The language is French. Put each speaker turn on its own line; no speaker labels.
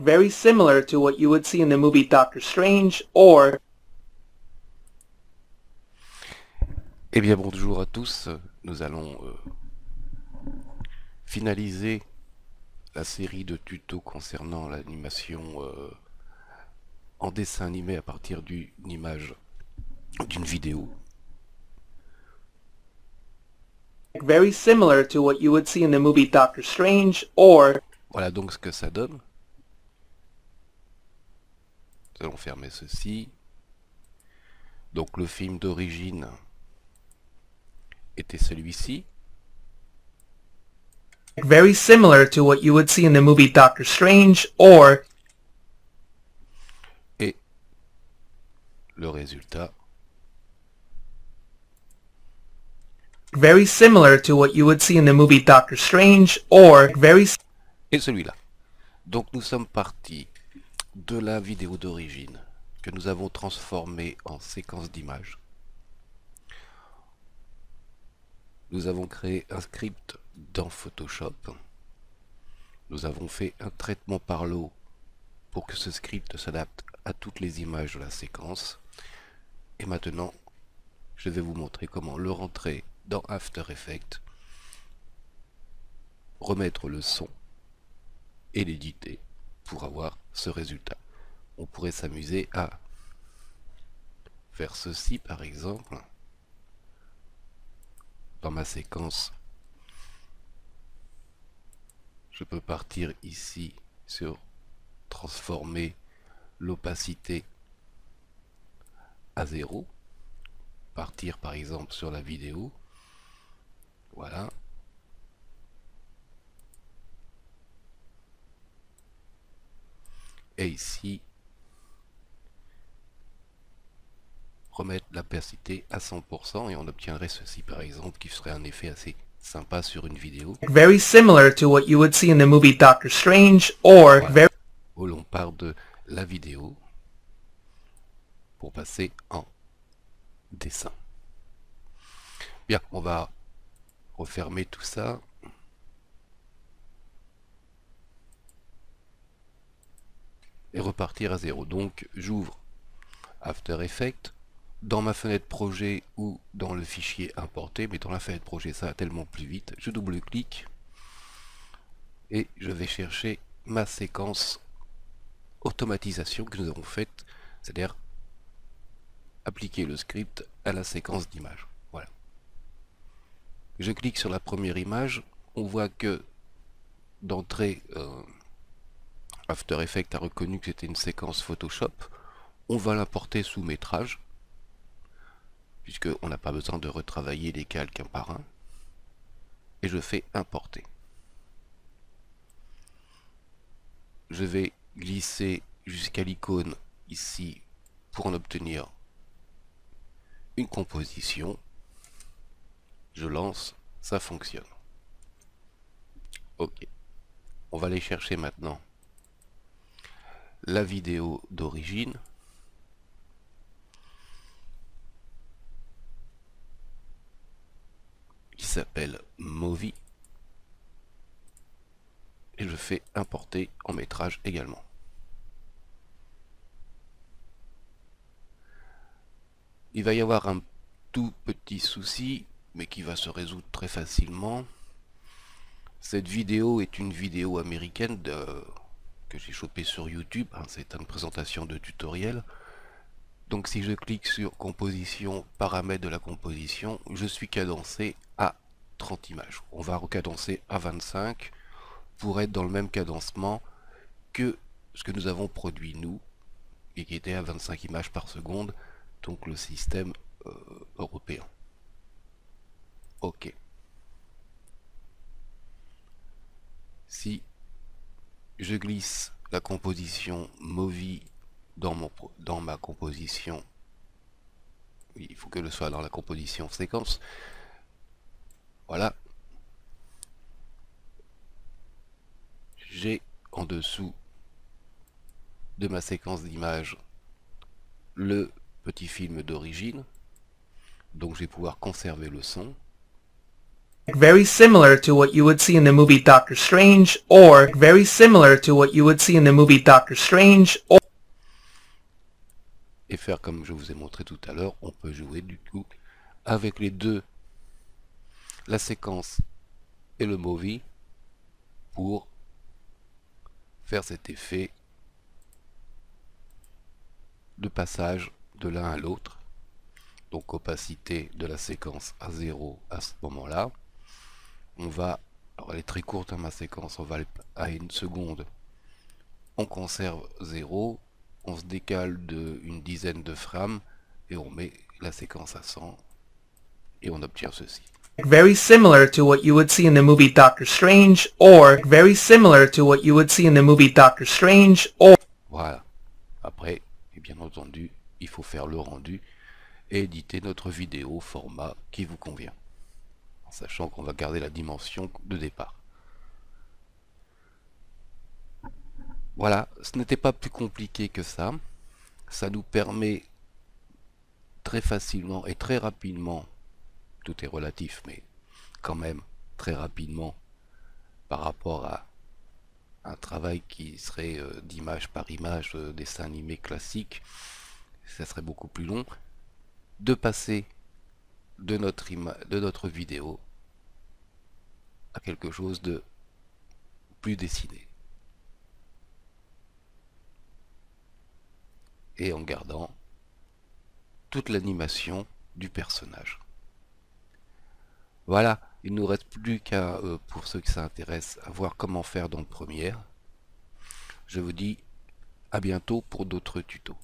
Very similar to what you would see in the movie Doctor Strange or
Eh bien bonjour à tous, nous allons finaliser la série de tutos concernant l'animation en dessin animé à partir d'une image, d'une vidéo.
very similar to what you would see in the movie Doctor Strange or
Voilà donc ce que ça donne. Nous allons fermer ceci. Donc le film d'origine était celui-ci.
very similar to what you would see in the movie Doctor Strange or
Et le résultat
very similar to what you would see in the movie Doctor Strange or very
est celui-là. Donc nous sommes partis de la vidéo d'origine que nous avons transformée en séquence d'images. Nous avons créé un script dans Photoshop. Nous avons fait un traitement par l'eau pour que ce script s'adapte à toutes les images de la séquence. Et maintenant, je vais vous montrer comment le rentrer dans After Effects, remettre le son et l'éditer pour avoir ce résultat. On pourrait s'amuser à faire ceci par exemple dans ma séquence. Je peux partir ici sur transformer l'opacité à 0, partir par exemple sur la vidéo, voilà, et ici remettre l'opacité à 100% et on obtiendrait ceci par exemple qui serait un effet assez sympa sur une vidéo.
very similar to what you would see in the movie Doctor Strange or
Voilà.
very
Où l'on part de la vidéo pour passer en dessin. Bien, on va refermer tout ça. Et repartir à 0. Donc j'ouvre After Effects. Dans ma fenêtre projet ou dans le fichier importé, mais dans la fenêtre projet ça va tellement plus vite, je double-clique et je vais chercher ma séquence automatisation que nous avons faite, c'est-à-dire appliquer le script à la séquence d'image. Voilà. Je clique sur la première image, on voit que d'entrée After Effects a reconnu que c'était une séquence Photoshop. On va l'importer sous métrage, puisqu'on n'a pas besoin de retravailler les calques un par un. Et je fais importer. Je vais glisser jusqu'à l'icône ici pour en obtenir une composition. Je lance, ça fonctionne. Ok. On va aller chercher maintenant la vidéo d'origine. Qui s'appelle Movie. Et je fais importer en métrage également. Il va y avoir un tout petit souci, mais qui va se résoudre très facilement. Cette vidéo est une vidéo américaine que j'ai chopée sur YouTube. C'est une présentation de tutoriel. Donc si je clique sur composition, paramètres de la composition, je suis cadencé à 30 images. On va recadencer à 25 pour être dans le même cadencement que ce que nous avons produit nous, et qui était à 25 images par seconde, donc le système européen. Ok. Si je glisse la composition Movie dans ma composition, oui, il faut que le soit dans la composition séquence, voilà, j'ai en dessous de ma séquence d'images le petit film d'origine, donc je vais pouvoir conserver le son.
Very similar to what you would see in the movie Doctor Strange, or very similar to what you would see in the movie Doctor Strange, or
et faire comme je vous ai montré tout à l'heure. On peut jouer du coup avec les deux, la séquence et le movie, pour faire cet effet de passage de l'un à l'autre. Donc opacité de la séquence à 0 à ce moment-là. On va, alors elle est très courte ma séquence, on va à 1 seconde, on conserve 0, on se décale d'une dizaine de frames et on met la séquence à 100 et on obtient ceci.
very similar to what you would see in the movie Doctor Strange, or very similar to what you would see in the movie Doctor Strange, or
Voilà. Après, et bien entendu, il faut faire le rendu et éditer notre vidéo au format qui vous convient, en sachant qu'on va garder la dimension de départ. Voilà, ce n'était pas plus compliqué que ça. Ça nous permet très facilement et très rapidement, tout est relatif, mais quand même très rapidement, par rapport à un travail qui serait d'image par image, dessin animé classique, ça serait beaucoup plus long, de passer de notre vidéo à quelque chose de plus dessiné. Et en gardant toute l'animation du personnage. Voilà, il ne nous reste plus qu'à, pour ceux qui s'intéressent, à voir comment faire dans le Premiere. Je vous dis à bientôt pour d'autres tutos.